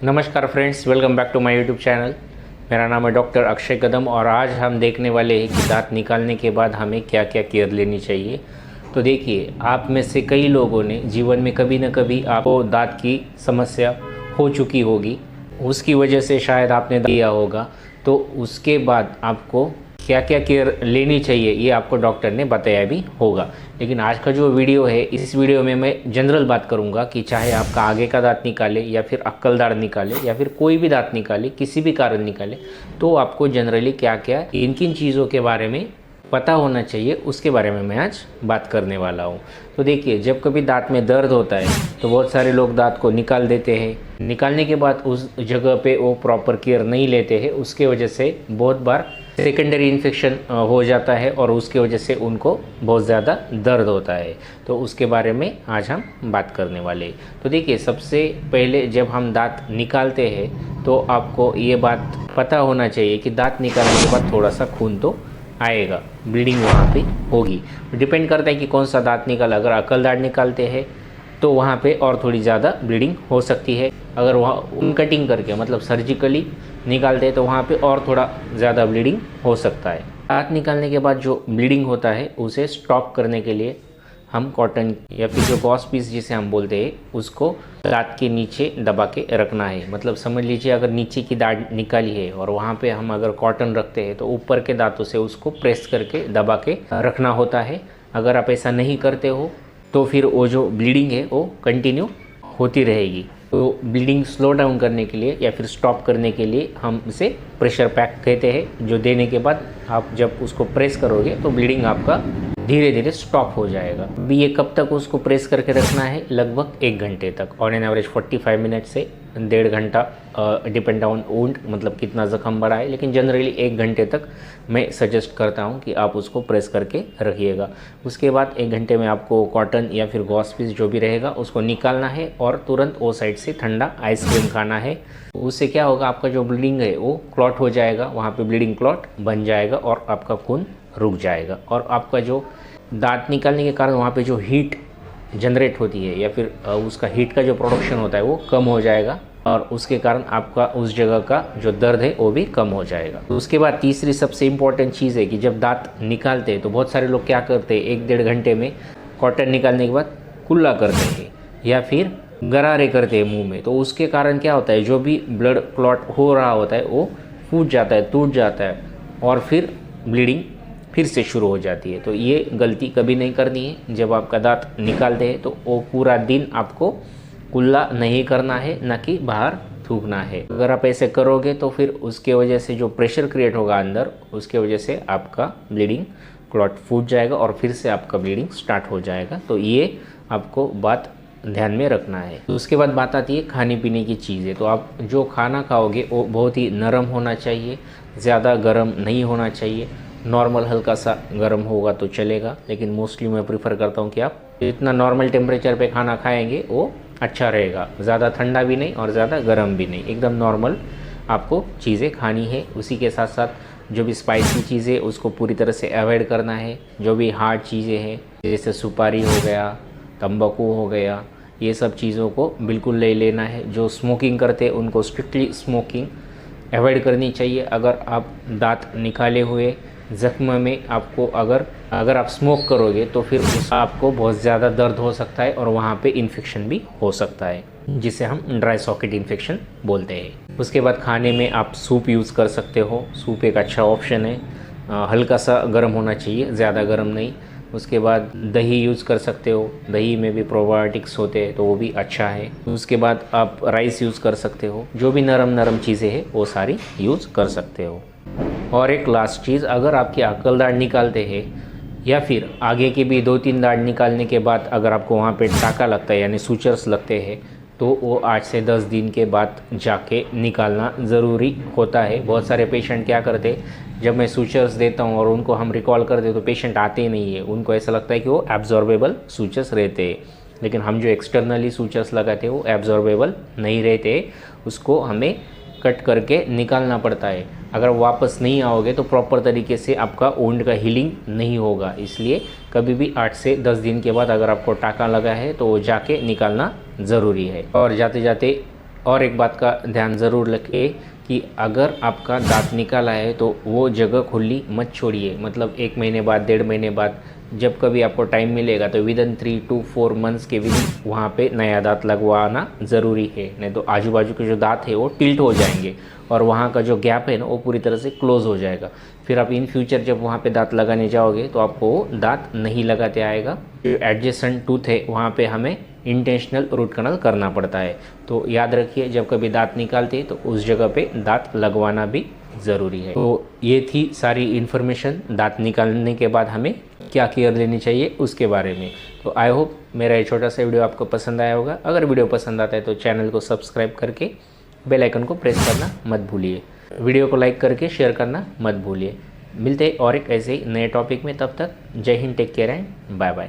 नमस्कार friends, welcome back to my YouTube channel. मेरा नाम है डॉक्टर अक्षय कदम और आज हम देखने वाले हैं कि दांत निकालने के बाद हमें क्या क्या केयर लेनी चाहिए। तो देखिए, आप में से कई लोगों ने जीवन में कभी न कभी आपको दांत की समस्या हो चुकी होगी, उसकी वजह से शायद आपने दिया होगा। तो उसके बाद आपको क्या क्या केयर लेनी चाहिए ये आपको डॉक्टर ने बताया भी होगा। लेकिन आज का जो वीडियो है, इस वीडियो में मैं जनरल बात करूंगा कि चाहे आपका आगे का दांत निकाले या फिर अक्कल दाढ़ निकाले या फिर कोई भी दांत निकाले, किसी भी कारण निकाले, तो आपको जनरली क्या क्या किन किन चीज़ों के बारे में पता होना चाहिए, उसके बारे में मैं आज बात करने वाला हूँ। तो देखिए, जब कभी दांत में दर्द होता है तो बहुत सारे लोग दांत को निकाल देते हैं। निकालने के बाद उस जगह पे वो प्रॉपर केयर नहीं लेते हैं, उसके वजह से बहुत बार सेकेंडरी इन्फेक्शन हो जाता है और उसके वजह से उनको बहुत ज़्यादा दर्द होता है। तो उसके बारे में आज हम बात करने वाले हैं। तो देखिए, सबसे पहले जब हम दांत निकालते हैं तो आपको ये बात पता होना चाहिए कि दांत निकालने के बाद थोड़ा सा खून तो आएगा, ब्लीडिंग वहाँ पे होगी। डिपेंड करता है कि कौन सा दांत निकाला। अगर अक्कल दाढ़ निकालते हैं तो वहाँ पे और थोड़ी ज़्यादा ब्लीडिंग हो सकती है। अगर वहाँ उन कटिंग करके मतलब सर्जिकली निकालते हैं तो वहाँ पे और थोड़ा ज़्यादा ब्लीडिंग हो सकता है। दांत निकालने के बाद जो ब्लीडिंग होता है उसे स्टॉप करने के लिए हम कॉटन या फिर जो गॉस पीस जिसे हम बोलते हैं उसको दांत के नीचे दबा के रखना है। मतलब समझ लीजिए, अगर नीचे की दाढ़ निकाली है और वहाँ पे हम अगर कॉटन रखते हैं तो ऊपर के दांतों से उसको प्रेस करके दबा के रखना होता है। अगर आप ऐसा नहीं करते हो तो फिर वो जो ब्लीडिंग है वो कंटिन्यू होती रहेगी। तो ब्लीडिंग स्लो डाउन करने के लिए या फिर स्टॉप करने के लिए हम इसे प्रेशर पैक कहते हैं, जो देने के बाद आप जब उसको प्रेस करोगे तो ब्लीडिंग आपका धीरे धीरे स्टॉप हो जाएगा। अभी ये कब तक उसको प्रेस करके रखना है? लगभग 1 घंटे तक, ऑन एन एवरेज 45 मिनट से 1.5 घंटा, डिपेंड ऑन वुंड, मतलब कितना ज़ख्म बड़ा है। लेकिन जनरली 1 घंटे तक मैं सजेस्ट करता हूँ कि आप उसको प्रेस करके रखिएगा। उसके बाद 1 घंटे में आपको कॉटन या फिर गॉस पीस जो भी रहेगा उसको निकालना है और तुरंत वो साइड से ठंडा आइसक्रीम खाना है। उससे क्या होगा, आपका जो ब्लीडिंग है वो क्लॉट हो जाएगा, वहाँ पे ब्लीडिंग क्लॉट बन जाएगा और आपका खून रुक जाएगा। और आपका जो दांत निकालने के कारण वहाँ पे जो हीट जनरेट होती है या फिर उसका हीट का जो प्रोडक्शन होता है वो कम हो जाएगा और उसके कारण आपका उस जगह का जो दर्द है वो भी कम हो जाएगा। तो उसके बाद तीसरी सबसे इम्पॉर्टेंट चीज़ है कि जब दांत निकालते हैं तो बहुत सारे लोग क्या करते हैं, 1-1.5 घंटे में कॉटन निकालने के बाद कुल्ला करते हैं या फिर गरारे करते हैं मुंह में। तो उसके कारण क्या होता है, जो भी ब्लड क्लॉट हो रहा होता है वो फूट जाता है, टूट जाता है और फिर ब्लीडिंग फिर से शुरू हो जाती है। तो ये गलती कभी नहीं करनी है। जब आपका दांत निकालते हैं तो वो पूरा दिन आपको कुल्ला नहीं करना है, ना कि बाहर थूकना है। अगर आप ऐसे करोगे तो फिर उसके वजह से जो प्रेशर क्रिएट होगा अंदर, उसके वजह से आपका ब्लीडिंग क्लॉट फूट जाएगा और फिर से आपका ब्लीडिंग स्टार्ट हो जाएगा। तो ये आपको बात ध्यान में रखना है। तो उसके बाद बात आती है खाने पीने की चीज़ें। तो आप जो खाना खाओगे वो बहुत ही नरम होना चाहिए, ज़्यादा गर्म नहीं होना चाहिए। नॉर्मल हल्का सा गर्म होगा तो चलेगा, लेकिन मोस्टली मैं प्रीफर करता हूँ कि आप जितना नॉर्मल टेम्परेचर पे खाना खाएंगे वो अच्छा रहेगा। ज़्यादा ठंडा भी नहीं और ज़्यादा गर्म भी नहीं, एकदम नॉर्मल आपको चीज़ें खानी है। उसी के साथ साथ जो भी स्पाइसी चीज़ें उसको पूरी तरह से अवॉइड करना है। जो भी हार्ड चीज़ें हैं जैसे सुपारी हो गया, तंबाकू हो गया, ये सब चीज़ों को बिल्कुल नहीं लेना है। जो स्मोकिंग करते हैं उनको स्ट्रिक्टली स्मोकिंग अवॉइड करनी चाहिए। अगर आप दांत निकाले हुए ज़ख्म में आपको अगर आप स्मोक करोगे तो फिर उस आपको बहुत ज़्यादा दर्द हो सकता है और वहाँ पे इन्फेक्शन भी हो सकता है, जिसे हम ड्राई सॉकेट इन्फेक्शन बोलते हैं। उसके बाद खाने में आप सूप यूज़ कर सकते हो। सूप एक अच्छा ऑप्शन है, हल्का सा गर्म होना चाहिए, ज़्यादा गर्म नहीं। उसके बाद दही यूज़ कर सकते हो, दही में भी प्रोबायोटिक्स होते हैं तो वो भी अच्छा है। उसके बाद आप राइस यूज़ कर सकते हो। जो भी नरम नरम चीज़ें हैं वो सारी यूज़ कर सकते हो। और एक लास्ट चीज़, अगर आपकी अक्कल दाढ़ निकालते हैं या फिर आगे की भी 2-3 दाढ़ निकालने के बाद अगर आपको वहाँ पे टाका लगता है यानी सूचर्स लगते हैं तो वो 8 से 10 दिन के बाद जाके निकालना ज़रूरी होता है। बहुत सारे पेशेंट क्या करते हैं, जब मैं सूचर्स देता हूँ और उनको हम रिकॉल कर दे तो पेशेंट आते ही नहीं है। उनको ऐसा लगता है कि वो एब्जॉर्बेबल सूचर्स रहते हैं, लेकिन हम जो एक्सटर्नली सूचर्स लगाते हैं वो एब्जॉर्बेबल नहीं रहते, उसको हमें कट करके निकालना पड़ता है। अगर वापस नहीं आओगे तो प्रॉपर तरीके से आपका वुंड का हीलिंग नहीं होगा। इसलिए कभी भी 8 से 10 दिन के बाद अगर आपको टाका लगा है तो वो जाके निकालना ज़रूरी है। और जाते जाते और एक बात का ध्यान ज़रूर रखें कि अगर आपका दांत निकाला है तो वो जगह खुली मत छोड़िए। मतलब 1 महीने बाद, 1.5 महीने बाद, जब कभी आपको टाइम मिलेगा तो विदिन 3 to 4 मंथ्स के विदिन वहाँ पे नया दांत लगवाना ज़रूरी है। नहीं तो आजू बाजू के जो दांत है वो टिल्ट हो जाएंगे और वहाँ का जो गैप है ना वो पूरी तरह से क्लोज़ हो जाएगा। फिर आप इन फ्यूचर जब वहाँ पे दांत लगाने जाओगे तो आपको दांत नहीं लगाते आएगा। जो एडजेसेंट टूथ है वहाँ पे हमें इंटेंशनल रूट कनाल करना पड़ता है। तो याद रखिए, जब कभी दांत निकालते हैं तो उस जगह पे दांत लगवाना भी ज़रूरी है। तो ये थी सारी इन्फॉर्मेशन दांत निकालने के बाद हमें क्या केयर लेनी चाहिए उसके बारे में। तो आई होप मेरा ये छोटा सा वीडियो आपको पसंद आया होगा। अगर वीडियो पसंद आता है तो चैनल को सब्सक्राइब करके बेल आइकन को प्रेस करना मत भूलिए। वीडियो को लाइक करके शेयर करना मत भूलिए। मिलते हैं और एक ऐसे ही नए टॉपिक में। तब तक जय हिंद, take care and bye bye.